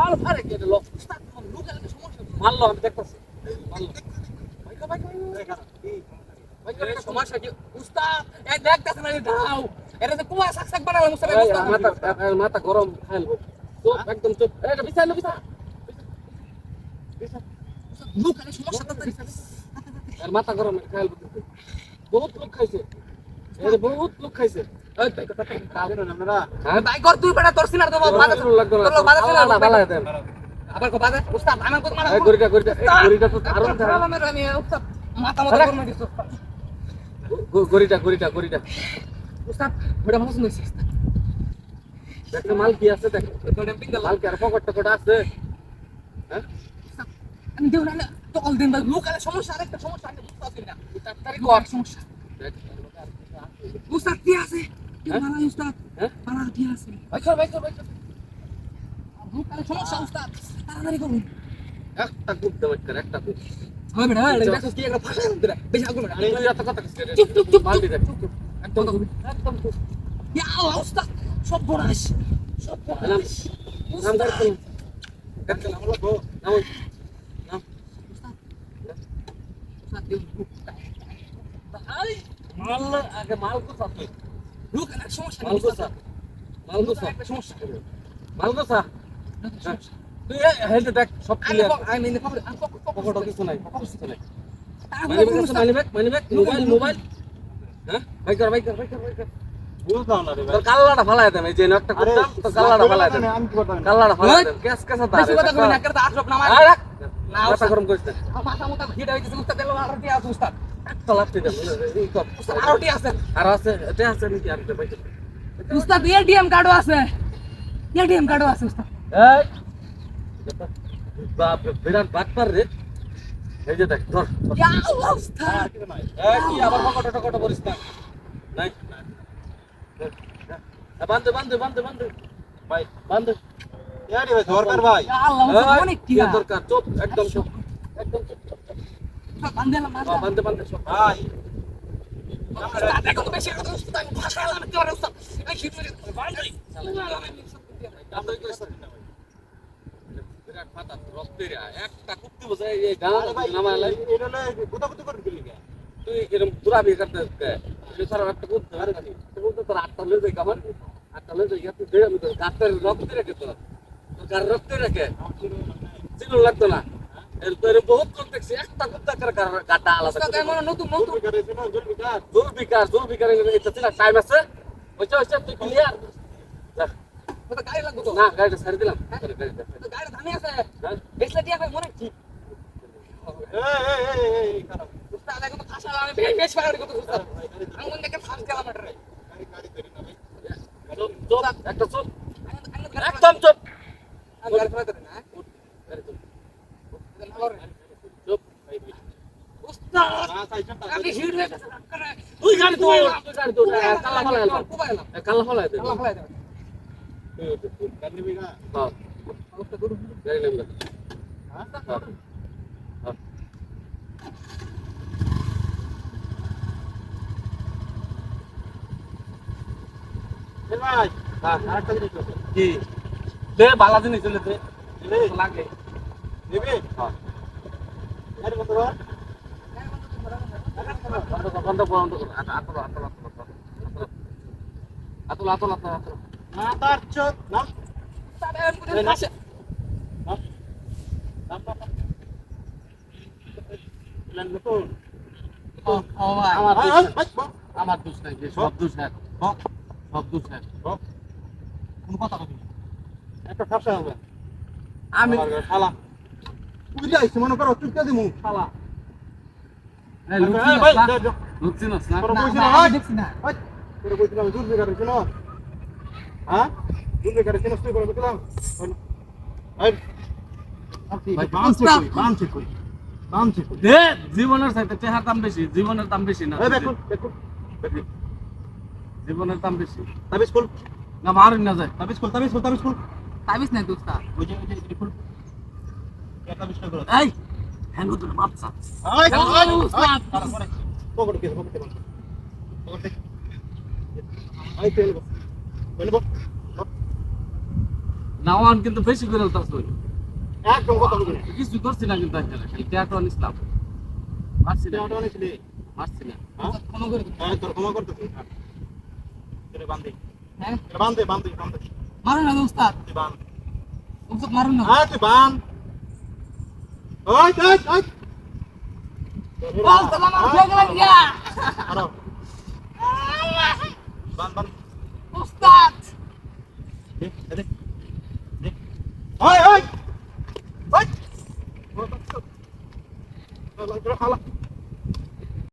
মাল ফারে কেটে লোক উস্তাদ লোক এলাকা সমস্যা মারলো আমি দেখতেছি মারলো ভাই সমস্যা কি উস্তাদ এই দেখতেছেন না দাও এটা যে কুয়া সাকসাক বানালো মুস্তাদ মাথা গরম খাইলবো চুপ একদম চুপ এটা বিছাইলো বিছা লোক এলাকা সমস্যা তাড়াতাড়ি আর মাথা গরম খাইলবো বহুত লোক খাইছে এর বহুত লোক খাইছে এই ভাই কথা কাজ না আমরা হ্যাঁ ভাই কর তুই বেটা তোর সিনার দেব বাজা লাগতো না তোর বাজা সিনার বালা দেন আবার কো বাজা উস্তাদ আমার কত মারা এই গরিটা তো আরো ধরা আমি উস্তাদ মাথা গরম হয়ে গেছে গরিটা উস্তাদ বড় ভালো শুনছিস দেখো মাল কি আছে দেখো তো ড্যাম্পিং দা মাল কি আর পকেট আছে হ্যাঁ আমি দেব না তো অল দিন ভাই লোক এলাকা সমস্যা আরেকটা সমস্যা আছে বুঝতে না তাড়াতাড়ি কর সমস্যা উস্তাদ কি আছে কি মালা উস্তাদ হ্যাঁ মালা কি আছে ভাই কর ভুকালে সমস্যা উস্তাদ তাড়াতাড়ি করুন একটা কুপ দাও একটা কুপ হবে বেটা এটা দেখছ কি একটা ভাষা দিরা বেশি আগুন বেটা এই এত কথা কইছিস চুপ মাল দিদা চুপ একদম চুপ ইয়া আল্লাহ উস্তাদ সব বড়াস নাম ধর কোন কাটকে নাম লাগো নাম উস্তাদ ভাই মাল আগে মাল কো থাকে লোক এলাকা সমস্যা মাল কো একটা সমস্যা মাল কো তুই হেলথ দেখ সব ক্লিয়ার আই মিন পকেট কিছু নাই মানিব্যাগ মোবাইল হ্যাঁ ভাই কর বুঝলাম না রে ভাই কাল্লাটা ফালাই দেন এই যে একটা করতাম তো কাল্লাটা ফালাই দেন আমি কি করতাম কাল্লাটা ফালাই দেন কেস কেসা দা বেশি কথা কই না করতে আটরপ নামাই না মাথা গরম করিস না মাথা মোটা হিটা হইছে উস্তাদ দেলো আর দিয়া আছে উস্তাদ একটা লাফতে দেন এই কর আরটি আছে আর আছে এটা আছে নাকি আর ভাই উস্তাদ এটিএম কার্ডও আছে উস্তাদ এই বাপ বিরাট বাটপার রে এই যে দেখ ধর ইয়া আল্লাহ উস্তাদ এই কি আবার পকেট করিস না নাই বান্ধ ভাই বান্ধ ইয়ারে ভাই দরকার ভাই ইয়া আল্লাহ অনেক কি দরকার চুপ একদম চুপ বান্ধলাম বান্ধ ভাই দেখো তো বেশি কথা উস্তাদ ভাষা আলাদা কি করে উস্তাদ এই কি বান্ধ বিরাট ফাটা রক্তেরা একটা কুত্তি বসায় এই গানা নামালাই এটা না গুতাগুতি করে দিলি কে তুই এরকম দুরাবি করতে তুই সারা একটা কুত্তি আরে নাকি তো তোর আটটা লয়ে যাই কামান আটটা লয়ে যাই তুই দে আমি তো গাতের রক্তে রেখে তো গার রক্তে রেখে চিনো লাগতো না এর তোর বহুত কোন দেখছি একটা কুত্তা করে গাটা আলাদা করে কেমন নতুন করেছে না জলদি কার এটা ছিল টাইম আছে ওইটা তুই ক্লিয়ার তো গাড়ি লাগতো তো না গাড়িটা ছাড়ি দিলাম গাড়িটা তো গাড়িটা ধানে আছে বেসলা দিয়া ভাই মনে কি এই খারাপ উস্তাদ আগে তো খাসা আমি বেশ ফাড়ি কত উস্তাদ আমি মনে দেখে ফাঁস গেলাম এটারে গাড়ি করি না ভাই চুপ একটা চুপ একদম চুপ আমি গাড়ি ফেলা করি না গাড়ি চুপ চুপ উস্তাদ আমি হিট হয়ে গেছে তুই গাড়ি তো কাল্লা ফলা দে গাড়ি বিনা হ্যাঁ গাড়ি নাম্বার হ্যাঁ ভাই হ্যাঁ আরেকটা জিনিস আছে কি দে বালা জিনিস চলে দে লাগে দিবি হ্যাঁ গাড়ি বন্ধ কর বন্ধ আতল না তার চোখ না তারে না আমার দোষ নাই সব দোষ নাই কোন কথা বলি একটা ফাঁসা হবে আমি শালা বুঝি আইছি মনে করো তুই কে দিমু শালা এই লুকছি না দেখছি না তোর কইছিলাম দূর বেকার ছিল হ্যাঁ দূর বেকার ছিল তুই করে বললাম এই বাম ঠিক দে জীবনের চাইতে টেহার দাম বেশি জীবনের দাম বেশি না দেখুন জীবনের দাম বেশি তাবিজ খুল না মারুন না যায় তাবিজ খুল তাবিজ নাই দোস্তা ওই যে খুল এটা বিষ্ণু করো এই হ্যাঁ তো মাপসা এই উস্তাদ পকড় এই তেল বলবো নাওয়ান কিন্তু বেশি করে উঠতেছ একদম কথা বলি কিছু করছি না কিন্তু এখানে খালি ট্যাটু আনিছিলাম মারছি না এটা অনেক ছিল মারছি না ক্ষমা করে হ্যাঁ তোর ক্ষমা করতেছি তোরে বান্ধি হ্যাঁ তোরে বান্ধে বান্ধে বান্ধে মারুন না উস্তাদ তুই বান্ধ উস্তাদ মারুন না হ্যাঁ তুই বান্ধ ওই ওই ওই বল সালাম আলাইকুম ইয়া আরো